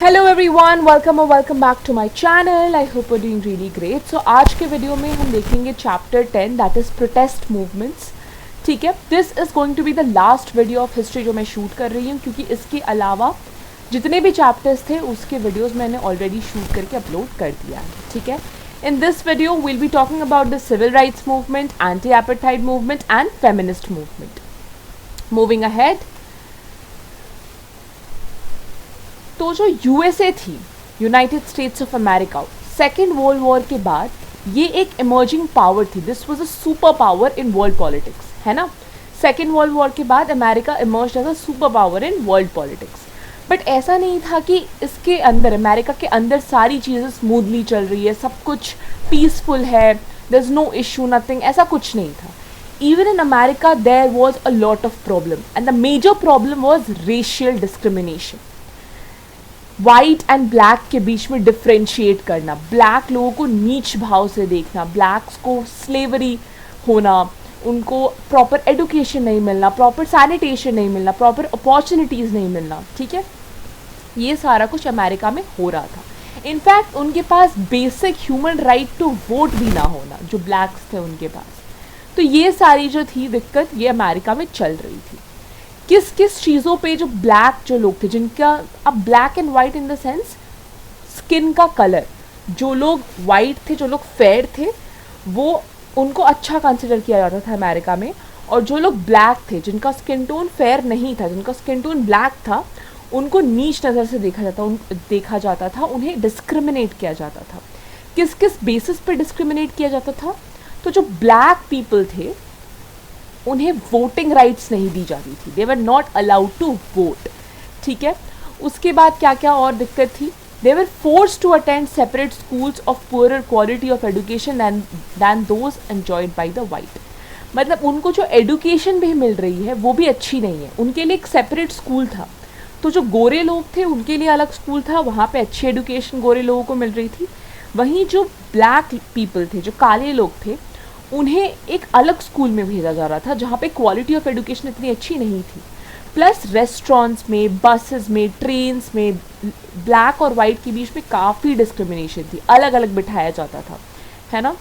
Hello everyone, welcome और welcome back to my channel. I hope you are doing really great. So आज के video में हम देखेंगे chapter 10 that is protest movements. ठीक है, this is going to be the last video of history जो मैं शूट कर रही हूँ, क्योंकि इसके अलावा जितने भी चैप्टर्स थे उसके वीडियोज़ मैंने ऑलरेडी शूट करके अपलोड कर दिया है। ठीक है, in this video will be talking about the civil rights movement, anti apartheid movement and feminist movement. Moving ahead, तो जो यूएसए थी, United States of America, second world war के बाद ये एक इमर्जिंग पावर थी। This was a super power in world politics, है ना। सेकेंड वर्ल्ड वॉर के बाद America emerge as a super power in world politics. But ऐसा नहीं था कि इसके अंदर, अमेरिका के अंदर सारी चीज़ें स्मूथली चल रही है, सब कुछ पीसफुल है, there is no issue, nothing, ऐसा कुछ नहीं था। Even in America there was a lot of problem, and the major problem was racial discrimination. White and black के बीच में डिफ्रेंशिएट करना, ब्लैक लोगों को नीच भाव से देखना, ब्लैक्स को स्लेवरी होना, उनको प्रॉपर एडुकेशन नहीं मिलना, प्रॉपर सैनिटेशन नहीं मिलना, प्रॉपर अपॉर्चुनिटीज़ नहीं मिलना। ठीक है, ये सारा कुछ अमेरिका में हो रहा था। इनफैक्ट उनके पास basic human right to vote भी ना होना, जो ब्लैक्स थे उनके पास। तो ये सारी जो थी दिक्कत, ये अमेरिका में चल रही थी। किस किस चीज़ों पे जो ब्लैक जो लोग थे, जिनका, अब black and white in the sense skin का कलर, जो लोग वाइट थे, जो लोग फेयर थे, वो उनको अच्छा कंसिडर किया जाता था अमेरिका में। और जो लोग ब्लैक थे, जिनका स्किन टोन फेयर नहीं था, जिनका स्किन टोन ब्लैक था, उनको नीच नज़र से देखा जाता था, उन्हें डिस्क्रिमिनेट किया जाता था। किस किस बेसिस पे डिस्क्रिमिनेट किया जाता था? तो जो ब्लैक पीपल थे उन्हें वोटिंग राइट्स नहीं दी जाती थी, they were not allowed to vote. ठीक है, उसके बाद क्या क्या और दिक्कत थी? They were force to attend separate schools of poorer quality of education than those enjoyed by the white. मतलब उनको जो एडुकेशन भी मिल रही है वो भी अच्छी नहीं है, उनके लिए एक सेपरेट स्कूल था। तो जो गोरे लोग थे उनके लिए अलग स्कूल था, वहाँ पे अच्छी एडुकेशन गोरे लोगों को मिल रही थी। वहीं जो ब्लैक पीपल थे, जो काले लोग थे, उन्हें एक अलग स्कूल में भेजा जा रहा था जहाँ पे क्वालिटी ऑफ एडुकेशन इतनी अच्छी नहीं थी। प्लस रेस्टोरेंट्स में, बसेस में, ट्रेन्स में ब्लैक और वाइट के बीच में काफ़ी डिस्क्रिमिनेशन थी, अलग अलग बिठाया जाता था, है ना।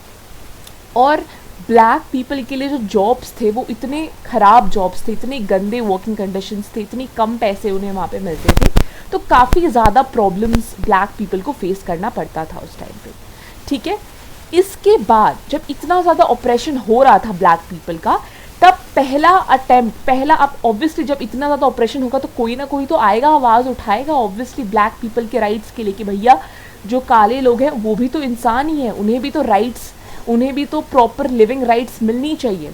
और ब्लैक पीपल के लिए जो जॉब्स थे वो इतने ख़राब जॉब्स थे, इतने गंदे वर्किंग कंडीशंस थे, इतनी कम पैसे उन्हें वहाँ पे मिलते थे, तो काफ़ी ज़्यादा प्रॉब्लम्स ब्लैक पीपल को फेस करना पड़ता था उस टाइम पे। ठीक है, इसके बाद जब इतना ज़्यादा ऑपरेशन हो रहा था ब्लैक पीपल का, तब अब ऑब्वियसली जब इतना ज़्यादा ऑपरेशन होगा तो कोई ना कोई तो आएगा, आवाज़ उठाएगा ऑब्वियसली ब्लैक पीपल के राइट्स के लिए, कि भैया जो काले लोग हैं वो भी तो इंसान ही हैं, उन्हें भी तो राइट्स, उन्हें भी तो प्रॉपर लिविंग राइट्स मिलनी चाहिए।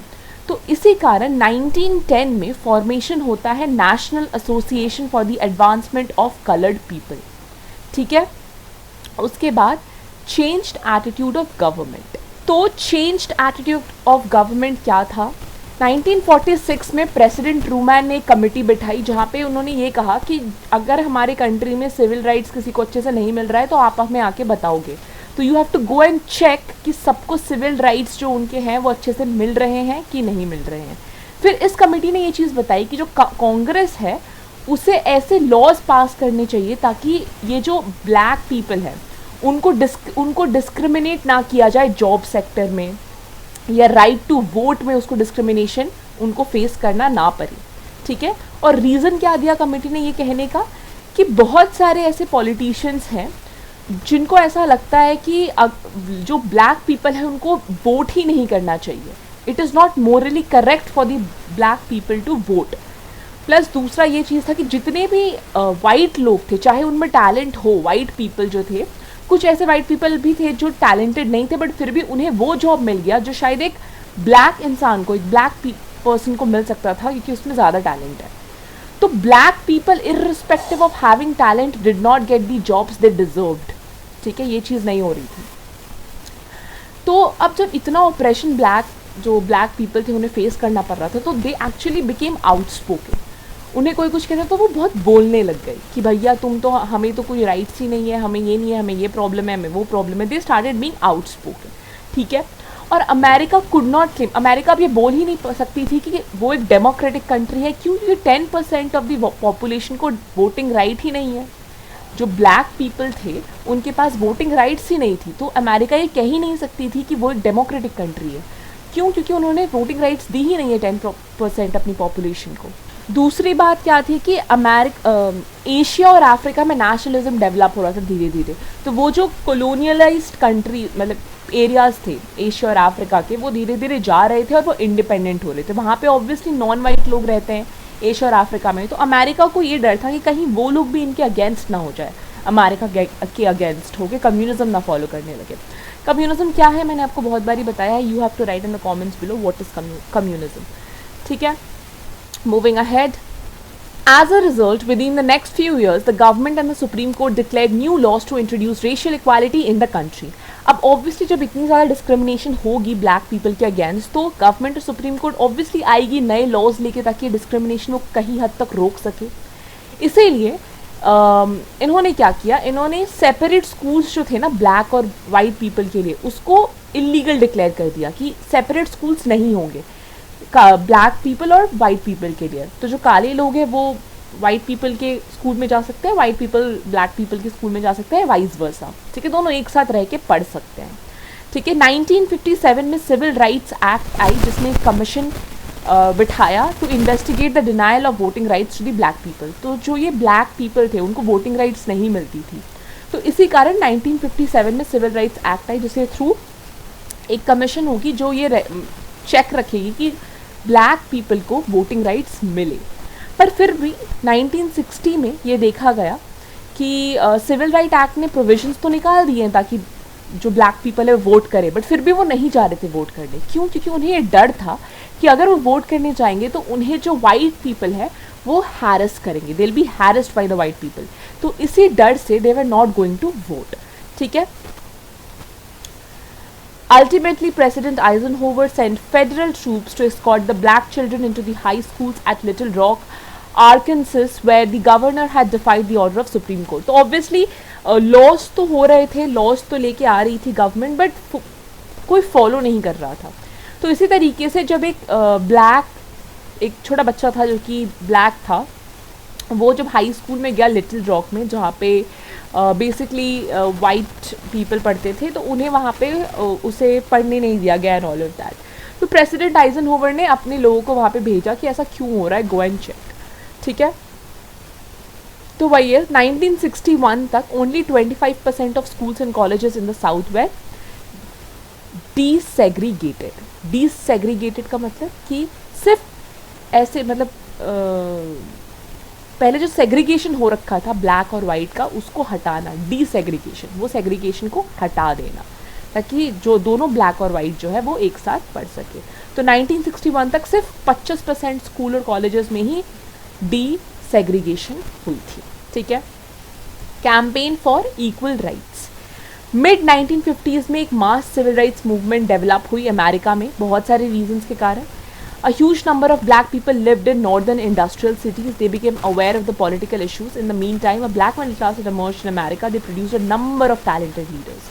तो इसी कारण 1910 में फॉर्मेशन होता है national association for the advancement of coloured people. ठीक है, उसके बाद चेंज्ड एटीट्यूड ऑफ गवर्नमेंट। तो चेंज्ड एटीट्यूड ऑफ गवर्नमेंट क्या था? 1946 में प्रेसिडेंट ट्रूमैन ने एक कमेटी बिठाई जहाँ पे उन्होंने ये कहा कि अगर हमारे कंट्री में सिविल राइट्स किसी को अच्छे से नहीं मिल रहा है तो आप हमें आके बताओगे, तो you have to go and check कि सबको सिविल राइट्स जो उनके हैं वो अच्छे से मिल रहे हैं कि नहीं मिल रहे हैं। फिर इस कमेटी ने ये चीज़ बताई कि जो कांग्रेस है उसे ऐसे लॉज पास करने चाहिए ताकि ये जो ब्लैक पीपल है उनको डिस्क्रिमिनेट ना किया जाए जॉब सेक्टर में, या राइट टू वोट में उसको डिस्क्रिमिनेशन उनको फेस करना ना पड़े। ठीक है, और रीज़न क्या दिया कमेटी ने ये कहने का कि बहुत सारे ऐसे पॉलिटिशियंस हैं जिनको ऐसा लगता है कि जो ब्लैक पीपल है उनको वोट ही नहीं करना चाहिए, it is not morally correct for the black people to vote. Plus दूसरा ये चीज़ था कि जितने भी वाइट लोग थे, चाहे उनमें टैलेंट हो, वाइट पीपल जो थे, कुछ ऐसे वाइट पीपल भी थे जो टैलेंटेड नहीं थे, बट फिर भी उन्हें वो जॉब मिल गया जो शायद एक ब्लैक इंसान को, एक ब्लैक पर्सन को मिल सकता था, क्योंकि उसमें ज़्यादा टैलेंट है। तो black people irrespective of having talent did not get the jobs they deserved. ठीक है, ये चीज़ नहीं हो रही थी। तो अब जब इतना ऑपरेशन जो ब्लैक पीपल थे उन्हें फेस करना पड़ रहा था, तो दे एक्चुअली बिकेम आउटस्पोकन। उन्हें कोई कुछ कहता तो वो बहुत बोलने लग गए कि भैया तुम तो, हमें तो कोई राइट्स ही नहीं है, हमें ये नहीं है, हमें ये प्रॉब्लम है, हमें वो प्रॉब्लम है। They started being outspoken. ठीक है, और America could not claim, America अब ये बोल ही नहीं सकती थी कि वो एक डेमोक्रेटिक कंट्री है, क्योंकि 10% ऑफ द पॉपुलेशन को वोटिंग राइट ही नहीं है। जो ब्लैक पीपल थे उनके पास वोटिंग राइट्स ही नहीं थी, तो अमेरिका ये कह ही नहीं सकती थी कि वो एक डेमोक्रेटिक कंट्री है। क्यों? क्योंकि उन्होंने वोटिंग राइट्स दी ही नहीं है 10% अपनी पॉपुलेशन को। दूसरी बात क्या थी कि एशिया और अफ्रीका में नेशनलिज्म डेवलप हो रहा था धीरे धीरे, तो वो जो कॉलोनियलाइज्ड कंट्री मतलब एरियाज थे एशिया और अफ्रीका के, वो धीरे धीरे जा रहे थे और वो इंडिपेंडेंट हो रहे थे। वहाँ पे ऑब्वियसली नॉन वाइट लोग रहते हैं एशिया और अफ्रीका में, तो अमेरिका को ये डर था कि कहीं वो लोग भी इनके अगेंस्ट ना हो जाए, अमेरिका के अगेंस्ट हो के कम्युनिज्म ना फॉलो करने लगे। कम्युनिज्म क्या है मैंने आपको बहुत बारी बताया है, you have to write in the comments below what is communism. ठीक है, moving ahead. As a result, within the next few years, the government and the Supreme Court declared new laws to introduce racial equality in the country. अब obviously जब इतनी ज़्यादा discrimination होगी black people के against, तो government और supreme court obviously आएगी नए लॉज लेके ताकि डिस्क्रिमिनेशन को कहीं हद तक रोक सके। इसीलिए इन्होंने क्या किया, इन्होंने सेपरेट स्कूल्स जो थे ना ब्लैक और वाइट पीपल के लिए, उसको इलीगल डिक्लेयर कर दिया कि सेपरेट स्कूल्स नहीं होंगे ब्लैक पीपल और वाइट पीपल के लिए। तो जो काले लोग हैं वो वाइट पीपल के स्कूल में जा सकते हैं, वाइट पीपल ब्लैक पीपल के स्कूल में जा सकते हैं, वाइस वर्सा। ठीक है, दोनों एक साथ रह के पढ़ सकते हैं। ठीक है, 1957 में सिविल राइट्स एक्ट आई जिसने कमीशन बिठाया to investigate the denial of voting rights to the black people. तो जो ये ब्लैक पीपल थे उनको वोटिंग राइट्स नहीं मिलती थी, तो इसी कारण 1957 में सिविल राइट्स एक्ट आई जिसके थ्रू एक कमीशन होगी जो ये चेक रखेगी कि ब्लैक पीपल को वोटिंग राइट्स मिले। पर फिर भी 1960 में ये देखा गया कि सिविल राइट एक्ट ने प्रोविजंस तो निकाल दिए हैं ताकि जो ब्लैक पीपल है वोट करे, बट फिर भी वो नहीं जा रहे थे वोट करने। क्यों? क्योंकि उन्हें ये डर था कि अगर वो वोट करने जाएंगे तो उन्हें जो वाइट पीपल है वो हैरेस करेंगे, they will be harassed by the white people. तो इसी डर से they were not going to vote. ठीक है, Ultimately, President Eisenhower sent federal troops to escort the black children into the high schools at Little Rock, Arkansas, where the governor had defied the order of Supreme Court. तो obviously laws तो हो रहे थे, laws तो लेके आ रही थी government, but कोई फॉलो नहीं कर रहा था। तो इसी तरीके से जब एक छोटा बच्चा था जो कि ब्लैक था, वो जब हाई स्कूल में गया लिटिल रॉक में जहाँ पे बेसिकली वाइट पीपल पढ़ते थे, तो उन्हें वहाँ पे उसे पढ़ने नहीं दिया गया एंड ऑल ऑफ दैट। तो प्रेसिडेंट आइजनहोवर ने अपने लोगों को वहाँ पे भेजा कि ऐसा क्यों हो रहा है, गो एंड चेक। ठीक है, तो वही है 1961 तक only 25% of schools and colleges in the south were desegregated. Desegregated का मतलब कि सिर्फ ऐसे मतलब पहले जो सेग्रीगेशन हो रखा था ब्लैक और वाइट का उसको हटाना, डीसेग्रीगेशन, वो सेग्रीगेशन को हटा देना ताकि जो दोनों ब्लैक और वाइट जो है वो एक साथ पढ़ सके। तो 1961 तक सिर्फ 25% स्कूल और कॉलेजेस में ही डीसेग्रीगेशन हुई थी। ठीक है, campaign for equal rights. Mid 1950s में एक मास सिविल राइट्स मूवमेंट डेवलप हुई अमेरिका में बहुत सारे रीजंस के कारण। A huge number of black people lived in northern industrial cities. They became aware of the political issues. In the meantime, a black middle class had emerged in America. They produced a number of talented leaders.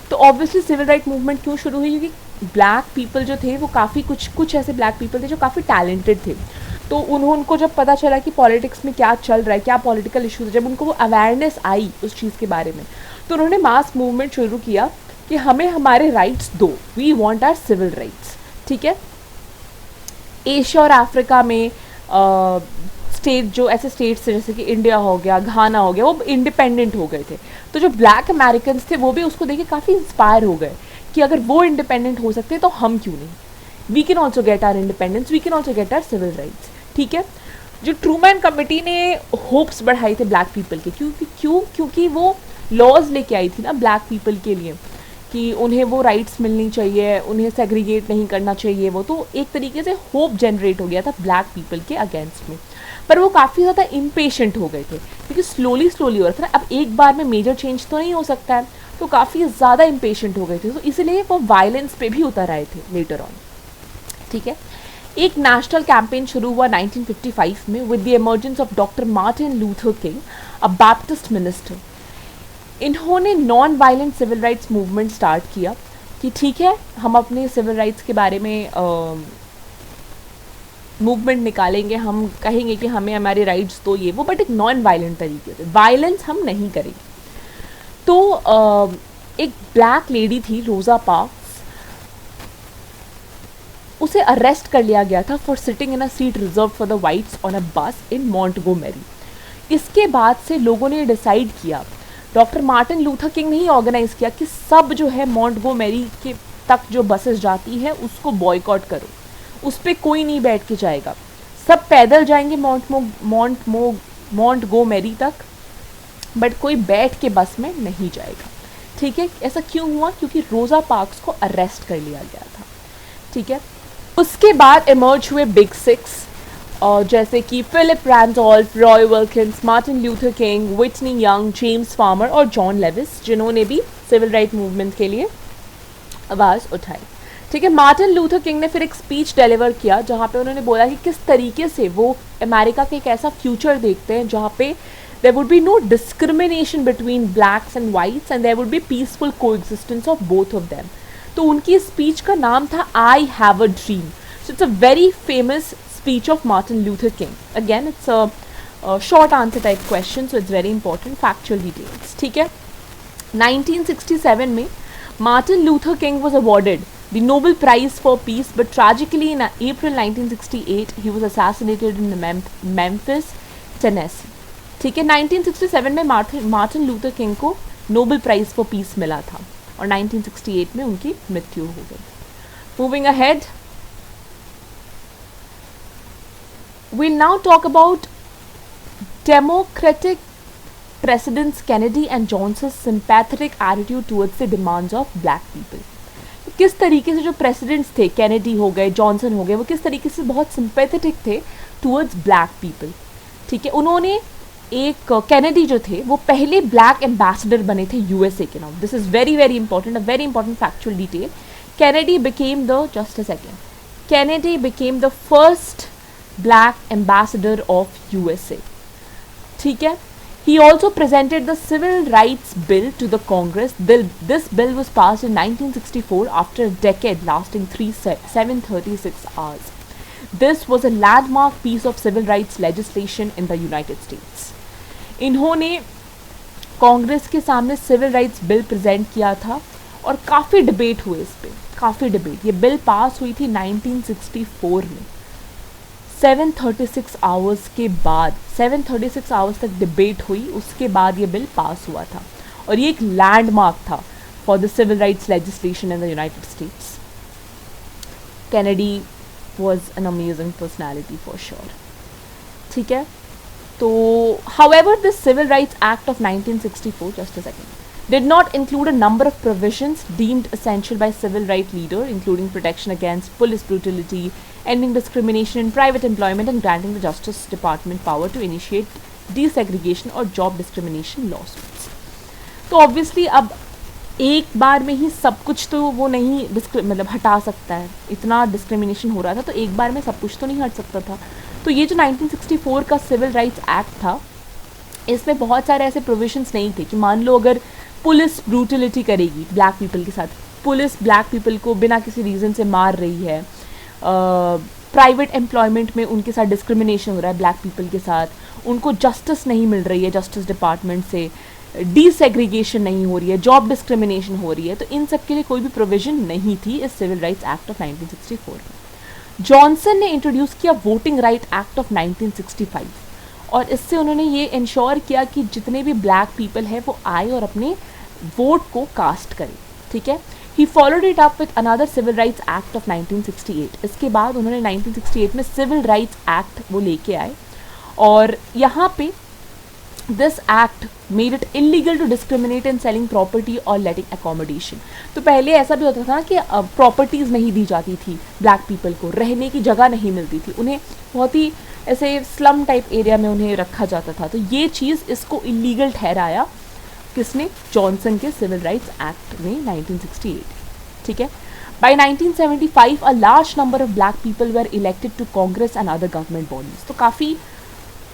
तो obviously civil right movement क्यों शुरू हुई? क्योंकि black people जो थे वो काफ़ी कुछ ऐसे ब्लैक पीपल थे जो काफ़ी टैलेंटेड थे। तो उनको जब पता चला कि पॉलिटिक्स में क्या चल रहा है, क्या पॉलिटिकल इशूज़, जब उनको वो अवेयरनेस आई उस चीज़ के बारे में, तो उन्होंने मास मूवमेंट शुरू किया कि हमें हमारे राइट्स दो, we want our civil rights. ठीक है, एशिया और अफ्रीका में स्टेट जो ऐसे स्टेट्स थे जैसे कि इंडिया हो गया, घाना हो गया, वो इंडिपेंडेंट हो गए थे। तो जो ब्लैक अमेरिकन थे वो भी उसको देख के काफ़ी इंस्पायर हो गए कि अगर वो इंडिपेंडेंट हो सकते तो हम क्यों नहीं, we can also get our independence, we can also get our civil rights. ठीक है, जो ट्रूमैन कमेटी ने होप्स बढ़ाए थे ब्लैक पीपल के, क्योंकि वो लॉज लेके आई थी ना ब्लैक पीपल के लिए कि उन्हें वो राइट्स मिलनी चाहिए, उन्हें सेग्रीगेट नहीं करना चाहिए, वो तो एक तरीके से होप जनरेट हो गया था ब्लैक पीपल के अगेंस्ट में। पर वो काफ़ी ज़्यादा इम्पेशेंट हो गए थे क्योंकि स्लोली हो रहा था ना, अब एक बार में मेजर चेंज तो नहीं हो सकता है, तो काफ़ी ज़्यादा इम्पेशेंट हो गए थे, तो इसलिए वो वायलेंस पे भी उतर आए थे लेटर ऑन। ठीक है, एक नेशनल कैंपेन शुरू हुआ 1955 में with the emergence of doctor Martin Luther King, a Baptist minister. इन्होंने non violent civil rights movement start किया कि ठीक है हम अपने सिविल राइट्स के बारे में मूवमेंट निकालेंगे, हम कहेंगे कि हमें हमारे राइट्स दो, ये वो, बट एक नॉन वायलेंट तरीके से, वायलेंस हम नहीं करेंगे। तो एक ब्लैक लेडी थी रोज़ा पार्क्स, उसे अरेस्ट कर लिया गया था for sitting in a seat reserved for the whites on a bus in Montgomery. इसके बाद से लोगों ने डिसाइड किया, डॉक्टर मार्टिन लूथर किंग ने ही ऑर्गेनाइज किया कि सब जो है मॉन्टगोमेरी के तक जो बसेस जाती है उसको बॉयकॉट करो, उस पर कोई नहीं बैठ के जाएगा, सब पैदल जाएंगे मॉन्टगोमेरी तक, बट कोई बैठ के बस में नहीं जाएगा। ठीक है, ऐसा क्यों हुआ? क्योंकि रोज़ा पार्क्स को अरेस्ट कर लिया गया था। ठीक है, उसके बाद इमर्ज हुए बिग सिक्स, और जैसे कि Philip Randolph, Roy Wilkins, Martin Luther King, Whitney Young, James Farmer और जॉन लेविस, जिन्होंने भी सिविल राइट मूवमेंट के लिए आवाज़ उठाई। ठीक है, मार्टिन लूथर किंग ने फिर एक स्पीच डिलीवर किया जहाँ पे उन्होंने बोला कि किस तरीके से वो अमेरिका का एक ऐसा फ्यूचर देखते हैं जहाँ पे there would be no discrimination between blacks and whites and there would be peaceful coexistence of both of them. तो उनकी स्पीच का नाम था I have a dream. So it's a very famous speech of Martin Luther King. Again, it's a short answer type question, so it's very important factual details. ठीक है, 1967 में Martin Luther King was awarded the Nobel Prize for Peace, but tragically in April 1968 he was assassinated in Memphis, Tennessee. ठीक है, 1967 में Martin Luther king को Nobel prize for piece मिला था और 1968 में उनकी मृत्यु हो गई। Moving ahead, we'll now talk about Democratic Presidents Kennedy and Johnson's sympathetic attitude towards the demands of black people. किस तरीके से जो प्रेसिडेंट्स थे, कैनेडी हो गए, जॉनसन हो गए, वो किस तरीके से बहुत सिंपैथेटिक थे टूवर्ड्स ब्लैक पीपल। ठीक है, उन्होंने एक कैनेडी जो थे वो पहले ब्लैक एम्बेसडर बने थे यूएसए के नाम। This is very very important, a very important factual detail. Kennedy became the just a second Kennedy became the first black ambassador of USA. ठीक है, he also presented the civil rights bill to the Congress. This bill was passed in 1964 after a decade lasting 736 hours. This was a landmark piece of civil rights legislation in the United States. इन्होंने कांग्रेस के सामने civil rights bill present किया था और काफ़ी debate हुए इस पर, काफ़ी डिबेट। ये बिल पास हुई थी 1964 में। 736 आवर्स के बाद, 736 आवर्स तक डिबेट हुई, उसके बाद ये बिल पास हुआ था और ये एक लैंडमार्क था for the civil rights legislation in the United States. Kennedy was an amazing personality for sure. ठीक है, तो however this Civil Rights Act of 1964, just a second, did not include a number of provisions deemed essential by civil rights leaders, including protection against police brutality, ending discrimination in private employment, and granting the Justice Department power to initiate desegregation or job discrimination lawsuits. तो obviously अब एक बार में ही सब कुछ तो वो नहीं मतलब हटा सकता है, इतना डिस्क्रिमिनेशन हो रहा था तो एक बार में सब कुछ तो नहीं हट सकता था। तो ये जो 1964 का सिविल राइट्स एक्ट था, इसमें बहुत सारे ऐसे प्रोविजंस नहीं थे कि मान लो अगर पुलिस ब्रूटलिटी करेगी ब्लैक पीपल के साथ, पुलिस ब्लैक पीपल को बिना किसी रीज़न से मार रही है, प्राइवेट एम्प्लॉयमेंट में उनके साथ डिस्क्रिमिनेशन हो रहा है ब्लैक पीपल के साथ, उनको जस्टिस नहीं मिल रही है जस्टिस डिपार्टमेंट से, डीसेग्रीगेशन नहीं हो रही है, जॉब डिस्क्रिमिनेशन हो रही है, तो इन सब के लिए कोई भी प्रोविज़न नहीं थी इस सिविल राइट्स एक्ट ऑफ 1964 में। जॉनसन ने इंट्रोड्यूस किया वोटिंग राइट एक्ट ऑफ 1965 और इससे उन्होंने ये इंश्योर किया कि जितने भी ब्लैक पीपल हैं वो आए और अपने वोट को कास्ट करें। ठीक है, he followed it up with another civil rights act of 1968। इसके बाद उन्होंने 1968 में सिविल राइट्स एक्ट वो लेके आए और यहाँ पे this act made it illegal to discriminate in selling property और लेटिंग अकोमोडेशन। तो पहले ऐसा भी होता था कि प्रॉपर्टीज़ नहीं दी जाती थी ब्लैक पीपल को, रहने की जगह नहीं मिलती थी, उन्हें बहुत ही ऐसे स्लम टाइप एरिया में उन्हें रखा जाता था। तो ये चीज़ इसको इलीगल ठहराया किसने? जॉनसन के सिविल राइट्स एक्ट में 1968। ठीक है, by 1975 a large number of black people were elected to Congress and other government bodies. तो काफ़ी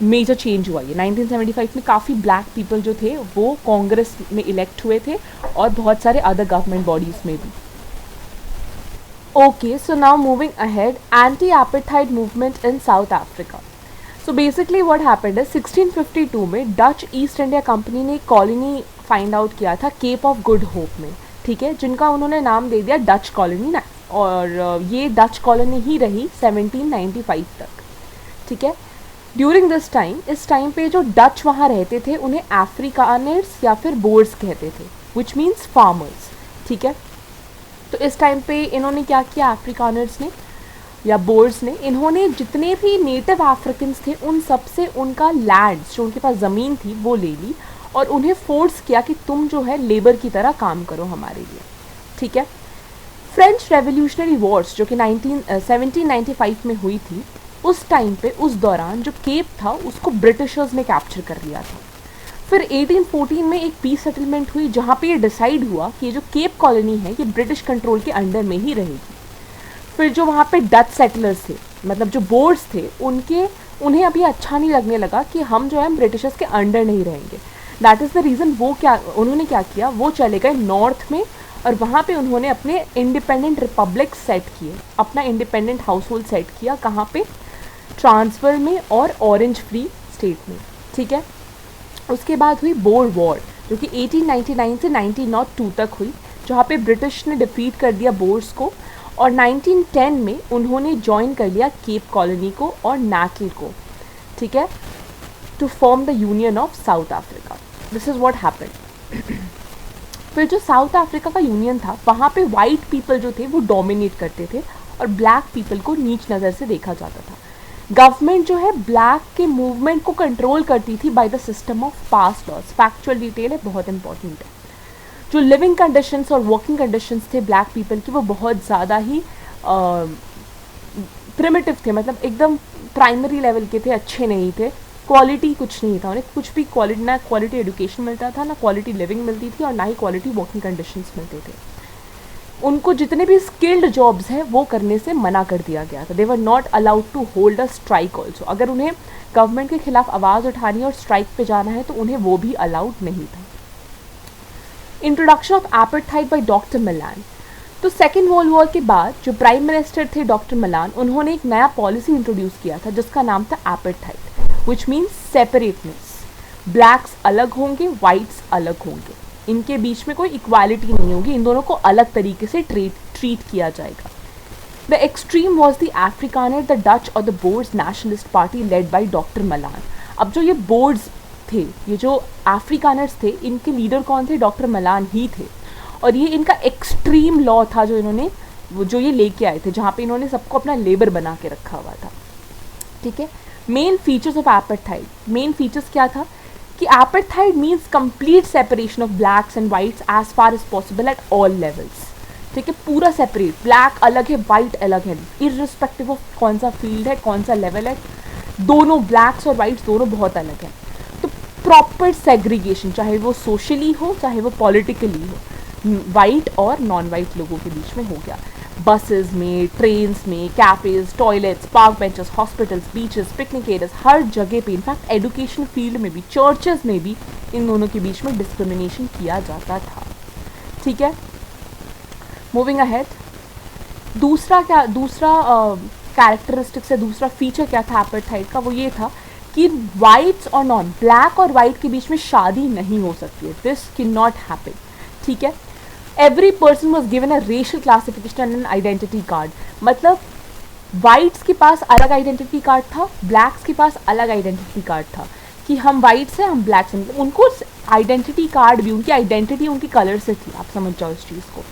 मेजर चेंज हुआ ये 1975 में, काफ़ी ब्लैक पीपल जो थे वो कांग्रेस में इलेक्ट हुए थे और बहुत सारे अदर गवर्नमेंट बॉडीज़ में भी। Okay, so now moving ahead, anti-apartheid movement in South Africa. So basically what happened is 1652 में डच ईस्ट इंडिया कंपनी ने एक कॉलोनी फाइंड आउट किया था केप ऑफ गुड होप में, ठीक है, जिनका उन्होंने नाम दे दिया डच कॉलोनी ना, और ये डच कॉलोनी ही रही 1795 तक, ठीक है। ड्यूरिंग दिस टाइम, इस टाइम पे जो डच वहाँ रहते थे उन्हें अफ्रीकानर्स या फिर बोर्ड्स कहते थे, विच मीन्स फार्मर्स, ठीक है। तो इस टाइम पे इन्होंने क्या किया, अफ्रीकानर्स ने या बोर्ड्स ने, इन्होंने जितने भी नेटिव अफ्रीकन्स थे उन सब से उनका लैंड, जो उनके पास ज़मीन थी वो ले ली और उन्हें फोर्स किया कि तुम जो है लेबर की तरह काम करो हमारे लिए, ठीक है। फ्रेंच रेवोल्यूशनरी वॉर्स जो कि 1795 में हुई थी, उस टाइम पे उस दौरान जो केप था उसको ब्रिटिशर्स ने कैप्चर कर लिया था। फिर 1814 में एक पीस सेटलमेंट हुई जहाँ पे ये डिसाइड हुआ कि ये जो केप कॉलोनी है ये ब्रिटिश कंट्रोल के अंडर में ही रहेगी। फिर जो वहाँ पे डच सेटलर्स थे, मतलब जो बोर्ड्स थे, उन्हें अभी अच्छा नहीं लगने लगा कि हम जो है ब्रिटिशर्स के अंडर नहीं रहेंगे। दैट इज़ द रीज़न उन्होंने क्या किया, वो चले गए नॉर्थ में और वहाँ पे उन्होंने अपने इंडिपेंडेंट रिपब्लिक सेट किए, अपना इंडिपेंडेंट हाउस होल्ड सेट किया, कहाँ पे, ट्रांसफर में और ऑरेंज फ्री स्टेट में, ठीक है। उसके बाद हुई बोर वॉर जो कि 1899 से 1902 तक हुई, जहाँ पे ब्रिटिश ने डिफीट कर दिया बोर्स को, और 1910 में उन्होंने ज्वाइन कर लिया केप कॉलोनी को और नाकिल को, ठीक है, to form the union of South Africa. This is what happened. फिर जो साउथ अफ्रीका का यूनियन था वहाँ पे वाइट पीपल जो थे वो डोमिनेट करते थे और ब्लैक पीपल को नीच नज़र से देखा जाता था। गवर्नमेंट जो है ब्लैक के मूवमेंट को कंट्रोल करती थी by the system of pass laws. Factual detail है, बहुत इंपॉर्टेंट है। जो लिविंग कंडीशंस और वर्किंग कंडीशंस थे ब्लैक पीपल की वो बहुत ज़्यादा ही प्रिमिटिव थे, मतलब एकदम प्राइमरी लेवल के थे, अच्छे नहीं थे, क्वालिटी कुछ नहीं था, उन्हें कुछ भी क्वालिटी, ना क्वालिटी एजुकेशन मिलता था, ना क्वालिटी लिविंग मिलती थी और ना ही क्वालिटी वर्किंग कंडीशंस मिलते थे। उनको जितने भी स्किल्ड जॉब्स हैं वो करने से मना कर दिया गया था। They were not allowed to hold a strike also. अगर उन्हें गवर्नमेंट के खिलाफ आवाज़ उठानी और स्ट्राइक पे जाना है तो उन्हें वो भी अलाउड नहीं था। Introduction of apartheid by doctor Malan. तो सेकेंड वर्ल्ड वॉर के बाद जो प्राइम मिनिस्टर थे डॉक्टर मिलान, उन्होंने एक नया पॉलिसी इंट्रोड्यूस किया था जिसका नाम था apartheid, which means separateness. Blacks अलग होंगे, वाइट्स अलग होंगे, इनके बीच में कोई इक्वालिटी नहीं होगी, इन दोनों को अलग तरीके से ट्रीट किया जाएगा। The extreme was the Afrikaner, the Dutch और the Boers nationalist party led by doctor Malan. अब जो ये बोर्ड्स थे, ये जो अफ्रीकानर्स थे, इनके लीडर कौन थे, डॉक्टर मलान ही थे। और ये इनका एक्सट्रीम लॉ था जो ये लेके आए थे, जहाँ पे इन्होंने सबको अपना लेबर बना के रखा हुआ था, ठीक है। Main features of apartheid, main features क्या था कि apartheid means complete separation of blacks and whites as far as possible at all levels, ठीक है, पूरा सेपरेट, ब्लैक अलग है, वाइट अलग है, इररिस्पेक्टिव ऑफ कौन सा फील्ड है, कौन सा लेवल है, दोनों ब्लैक्स और वाइट्स दोनों बहुत अलग है। तो प्रॉपर सेग्रीगेशन, चाहे वो सोशली हो चाहे वो पॉलिटिकली हो, वाइट और नॉन वाइट लोगों के बीच में हो गया। बसेस में, ट्रेन्स में, cafes, toilets, park benches, hospitals, beaches, picnic areas, हर जगह पे, इनफैक्ट एजुकेशन फील्ड में भी, चर्चेस में भी इन दोनों के बीच में डिस्क्रिमिनेशन किया जाता था, ठीक है। मूविंग अहेड, दूसरा कैरेक्टरिस्टिक्स है, दूसरा फीचर क्या था एपार्थाइड का, वो ये था कि वाइट्स और नॉन, ब्लैक और वाइट के बीच में शादी नहीं हो सकती है, दिस कैन नॉट हैपन, ठीक है। Every person was given a racial classification and an identity card, मतलब वाइट्स के पास अलग आइडेंटिटी कार्ड था, ब्लैक्स के पास अलग आइडेंटिटी कार्ड था, कि हम वाइट्स हैं, हम ब्लैक्स हैं, उनको आइडेंटिटी कार्ड भी, उनकी आइडेंटिटी उनकी कलर से थी, आप समझ जाओ इस चीज़ को।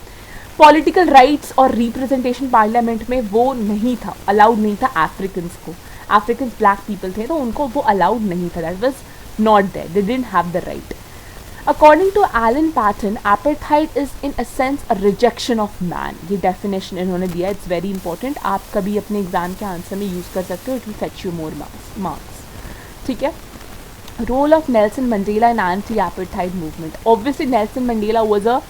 पॉलिटिकल राइट्स और रिप्रेजेंटेशन पार्लियामेंट में वो नहीं था, अलाउड नहीं था अफ्रीकन्स को, अफ्रीकन्स ब्लैक पीपल थे तो उनको वो अलाउड नहीं था, that was not there, they didn't have the right. According to Alan Paton, apartheid is in a sense a rejection of man. ये definition इन्होंने दिया, it's very important, आप कभी अपने एग्जाम के आंसर में यूज़ कर सकते हो, it will fetch you more marks, ठीक है। Role of Nelson Mandela in anti-apartheid movement. Obviously Nelson Mandela was a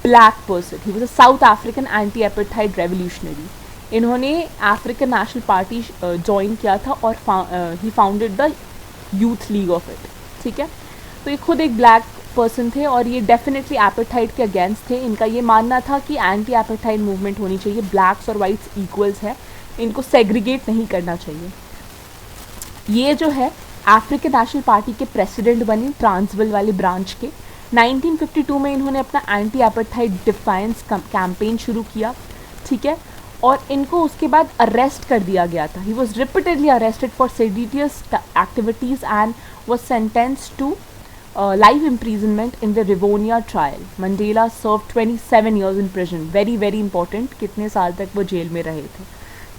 black person, he was a South African anti-apartheid revolutionary. इन्होंने African National Party ज्वाइन किया था और he founded the Youth League of it, ठीक है। तो ये खुद एक ब्लैक पर्सन थे और ये डेफिनेटली एपेटाइड के अगेंस्ट थे। इनका ये मानना था कि एंटी एपेटाइड मूवमेंट होनी चाहिए, ब्लैक्स और वाइट्स इक्वल्स है, इनको सेग्रीगेट नहीं करना चाहिए। ये जो है अफ्रीकन नेशनल पार्टी के प्रेसिडेंट बने ट्रांसवल वाले ब्रांच के। 1952 में इन्होंने अपना एंटी एपेटाइड डिफाइंस कैंपेन शुरू किया, ठीक है, और इनको उसके बाद अरेस्ट कर दिया गया था। He was repeatedly arrested for seditious activities and was sentenced to life imprisonment in the Rivonia trial. Mandela served 27 years in prison. Very very important, कितने साल तक वो जेल में रहे थे,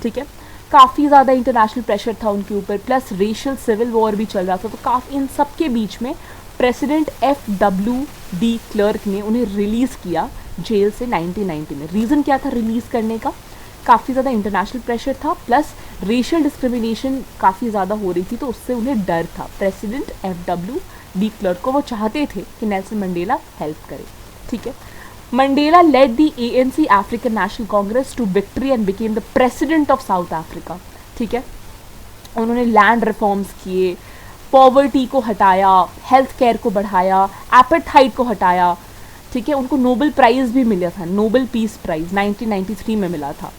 ठीक है। काफ़ी ज़्यादा इंटरनेशनल प्रेशर था उनके ऊपर, प्लस रेशियल सिविल वॉर भी चल रहा था, तो काफ़ी इन सब के बीच में प्रेसिडेंट FW क्लर्क ने उन्हें रिलीज़ किया जेल से 1990 में। रीज़न क्या था रिलीज़ करने का? काफ़ी ज़्यादा इंटरनेशनल प्रेशर था, प्लस रेशियल डिस्क्रिमिनेशन काफ़ी ज़्यादा हो रही थी, तो उससे उन्हें डर था। प्रेसिडेंट FW क्लर्क को वो चाहते थे कि नेल्सन मंडेला हेल्प करे, ठीक है। Mandela led the ANC African National Congress to victory and became the president of South Africa, ठीक है। उन्होंने लैंड रिफॉर्म्स किए, पॉवर्टी को हटाया, हेल्थ केयर को बढ़ाया, एपेटाइड को हटाया, ठीक है। उनको नोबेल प्राइज़ भी मिला था, नोबेल पीस प्राइज़ 1993 में मिला था।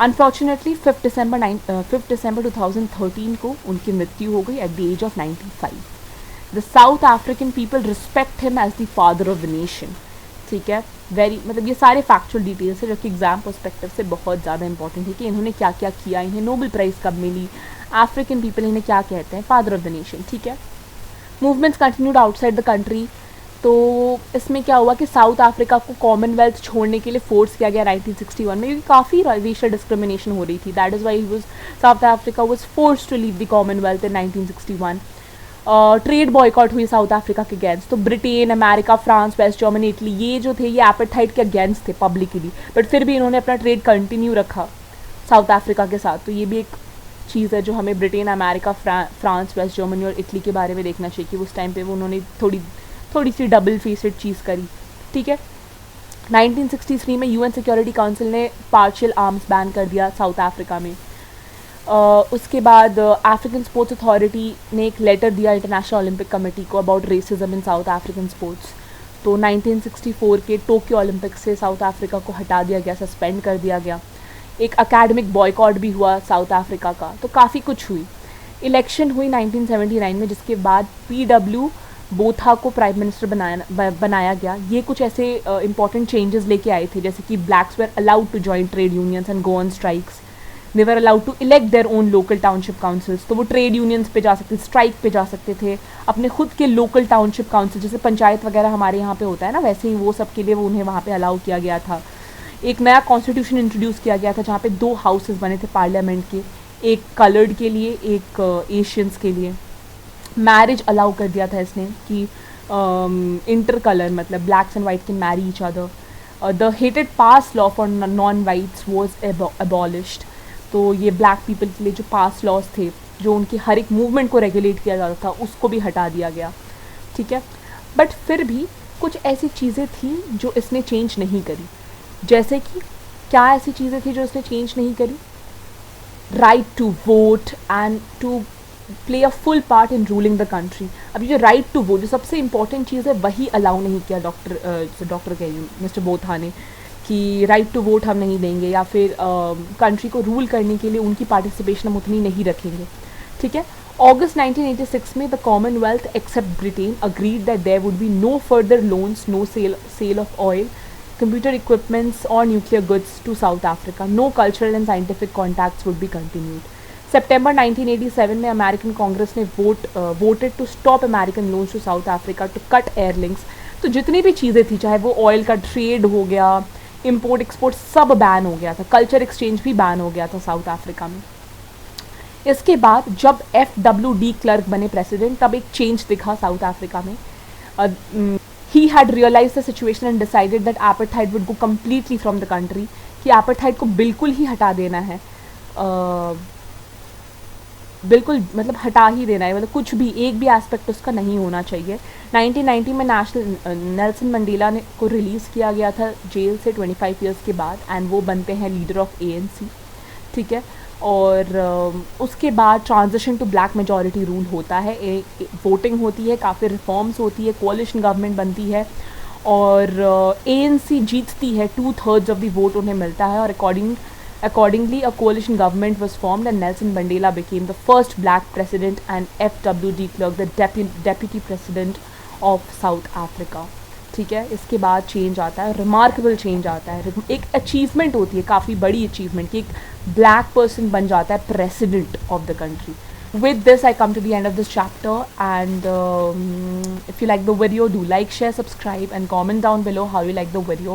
अनफॉर्चुनेटली 5 दिसंबर 2013 को उनकी मृत्यु हो गई at the age of 95। The South African people respect him as the father of the nation, ठीक है। वेरी मतलब ये सारे फैक्चुअल डिटेल्स है जो कि एग्जाम पर्सपेक्टिव से बहुत ज़्यादा इंपॉर्टेंट है कि इन्होंने क्या क्या किया, इन्हें नोबेल प्राइज़ कब मिली, अफ्रीकन पीपल इन्हें क्या कहते हैं, फादर ऑफ द नेशन, ठीक है। Movements continued outside the country. तो इसमें क्या हुआ कि साउथ अफ्रीका को कॉमनवेल्थ छोड़ने के लिए फोर्स किया गया 1961 में, क्योंकि काफ़ी रेशियल डिस्क्रिमिनेशन हो रही थी। That is why South Africa was forced to leave the Commonwealth in 1961। Trade boycott हुई साउथ अफ्रीका के अगेंस्ट, तो Britain, America, France, West Germany, Italy, ये जो थे ये एपेटाइड के अगेंस्ट थे पब्लिकली, बट फिर भी इन्होंने अपना ट्रेड कंटिन्यू रखा साउथ अफ्रीका के साथ। तो ये भी एक चीज़ है जो हमें Britain, America, France, West Germany और इटली के बारे में देखना चाहिए कि उस टाइम पे वो उन्होंने थोड़ी सी डबल फेसेड चीज़ करी, ठीक है। 1963 में UN सिक्योरिटी काउंसिल ने पार्शियल आर्म्स बैन कर दिया साउथ अफ्रीका में। उसके बाद अफ्रीकन स्पोर्ट्स अथॉरिटी ने एक लेटर दिया इंटरनेशनल ओलंपिक कमेटी को about racism in south African sports. तो 1964 के टोक्यो ओलंपिक से साउथ अफ्रीका को हटा दिया गया, सस्पेंड कर दिया गया। एक अकेडमिक बॉयकॉट भी हुआ साउथ अफ्रीका का, तो काफ़ी कुछ हुई। इलेक्शन हुई 1979 में, जिसके बाद PW बोथा को प्राइम मिनिस्टर बनाया गया। ये कुछ ऐसे इंपॉर्टेंट चेंजेस लेके आए थे, जैसे कि blacks were allowed to join trade unions and go on strikes, they were allowed to elect their own local township councils. तो वो ट्रेड यूनियंस पे जा सकते, स्ट्राइक पे जा सकते थे, अपने खुद के लोकल टाउनशिप काउंसिल, जैसे पंचायत वगैरह हमारे यहाँ पे होता है ना, वैसे ही वो सब के लिए वो उन्हें वहाँ पे अलाउ किया गया था। एक नया कॉन्स्टिट्यूशन इंट्रोड्यूस किया गया था जहाँ पे 2 हाउसेस बने थे पार्लियामेंट के, एक कलर्ड के लिए, एक एशियंस के लिए। मैरिज अलाउ कर दिया था इसने कि इंटर कलर मतलब blacks and white can marry each other. The hated pass law for non whites was abolished. तो ये ब्लैक पीपल के लिए जो पास लॉज थे, जो उनकी हर एक मूवमेंट को रेगुलेट किया जाता था, उसको भी हटा दिया गया, ठीक है। बट फिर भी कुछ ऐसी चीज़ें थी जो इसने चेंज नहीं करी। जैसे कि क्या ऐसी चीज़ें थी जो इसने चेंज नहीं करी? Right to vote and to play a full part in ruling the country. अभी जो राइट टू वोट, जो सबसे इंपॉर्टेंट चीज़ है, वही अलाउ नहीं किया डॉक्टर कह रही हूँ मिस्टर बोथा ने, कि राइट टू वोट हम नहीं देंगे, या फिर कंट्री को रूल करने के लिए उनकी पार्टिसिपेशन हम उतनी नहीं रखेंगे, ठीक है। अगस्त 1986 में the Commonwealth except Britain agreed that there would be no further loans, no sale of oil, computer equipments or nuclear goods to South Africa. No cultural and scientific contacts would be continued. September 1987 में American Congress ने voted to stop American loans to South Africa to cut air links. तो जितनी भी चीज़ें थी, चाहे वो oil का ट्रेड हो गया, इम्पोर्ट एक्सपोर्ट, सब बैन हो गया था। कल्चर एक्सचेंज भी बैन हो गया था साउथ अफ्रीका में। इसके बाद जब FW क्लर्क बने प्रेसिडेंट, तब एक चेंज दिखा साउथ अफ्रीका में। He had realized the situation and decided that apartheid would go completely from the country, कि apartheid को बिल्कुल ही हटा देना है, बिल्कुल मतलब हटा ही देना है, मतलब कुछ भी एक भी एस्पेक्ट उसका नहीं होना चाहिए। 1990 में नेल्सन मंडेला ने को रिलीज़ किया गया था जेल से 25 ईयर्स के बाद, एंड वो बनते हैं लीडर ऑफ ANC, ठीक है। और उसके बाद transition to black majority rule होता है, वोटिंग होती है, काफ़ी रिफॉर्म्स होती है, कोलिशन गवर्नमेंट बनती है और ANC जीतती है, 2/3 ऑफ द वोट उन्हें मिलता है और accordingly a coalition government was formed and Nelson Mandela became the first black president and FW de Klerk the deputy president of South Africa. ठीक है, इसके बाद चेंज आता है, रिमार्केबल चेंज आता है, एक अचीवमेंट होती है, काफ़ी बड़ी अचीवमेंट कि एक ब्लैक पर्सन बन जाता है president of the country. With this, I come to the end of this chapter, and if you like the video, do like, share, subscribe, and comment down below how you like the video.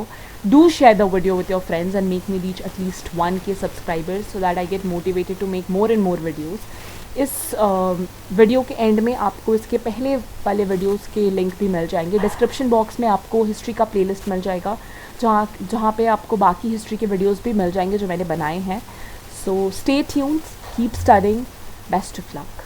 Do share the video with your friends and make me reach at least 1K subscribers so that I get motivated to make more and more videos. इस video के and में आपको इसके पहले वाले videos के link भी मिल जाएंगे. डिस्क्रिप्शन बॉक्स में आपको हिस्ट्री का प्लेलिस्ट मिल जाएगा जहाँ पे आपको बाकी हिस्ट्री के वीडियोस भी मिल जाएंगे जो मैंने बनाए हैं. So stay tuned, keep studying, best of luck.